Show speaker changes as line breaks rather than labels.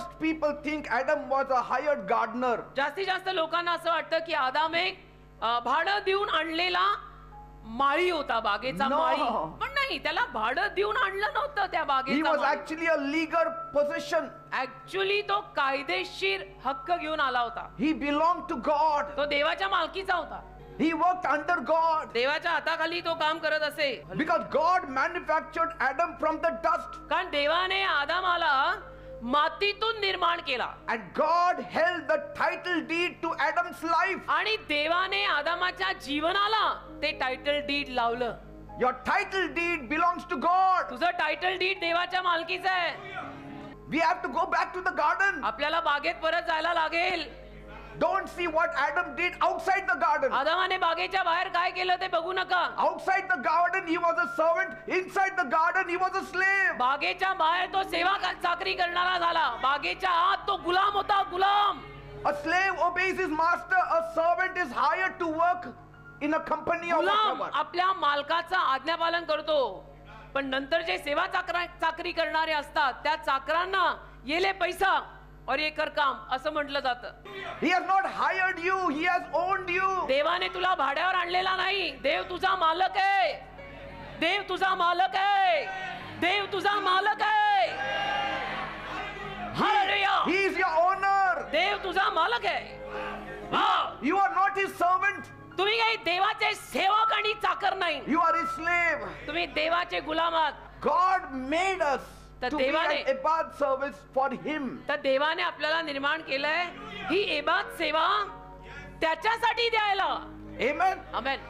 most people think Adam was a hired gardener.
जास्तीत जास्त लोकांना असं वाटतं की आदाम एक भाडं देऊन आणलेला माळी होता, बागेचा
No.
माळी. पण नाही, त्याला भाडं देऊन आणलं नव्हतं त्या
He
बागेचा
was
Mali.
actually a legal possession.
Actually तो कायदेशीर हक्क घेऊन आला होता.
He belonged to God.
तो देवाच्या मालकीचा होता.
He worked under God.
देवाच्या हाताखाली तो काम करत असे.
Because God manufactured Adam from the dust.
कारण देवाने आदामाला मातीतून निर्माण केला
And God held the title deed to Adam's life.
आणि देवाने आदामाच्या जीवनाला ते टायटल डीड लावलं.
Your title deed belongs to God.
तुझं टायटल डीड देवाच्या मालकीचं आहे.
We have to go back to the garden.
आपल्याला बागेत परत जायला लागेल.
Don't see what Adam did outside the garden.
आदामाने बागेच्या बाहेर काय केलं ते बघू नका.
Outside the garden he was a servant. Inside the garden he was a slave.
बागेच्या बाहेर तो सेवा चाकरी करणारा झाला. बागेच्या आत तो गुलाम होता, गुलाम.
A slave obeys his master. A servant is hired to work in a company or
Ghulam
whatever.
आपल्या मालकाचं आज्ञापालन करतो. पण नंतर जे सेवा चाकरी करणारे असतात त्या चाकरांना येले पैसा और ये कर काम असं म्हटलं जातं.
He has not hired you. He has owned you.
देवाने तुला भाड्यावर आणलेला नाही. देव तुझा मालक आहे. देव तुझा मालक आहे. देव तुझा मालक आहे. Hallelujah.
He is your owner.
देव तुझा मालक आहे. Wow.
You are not his servant.
तुम्ही काही देवाचे सेवक आणि चाकर नाही.
You are his slave.
तुम्ही देवाचे गुलाम आहात.
God made us
तर
to be
देवाने-
an Ibad service for him.
तर देवाने आपल्याला निर्माण केलंय ही एबाद सेवा त्याच्यासाठी द्यायला.
Amen.
आमेन.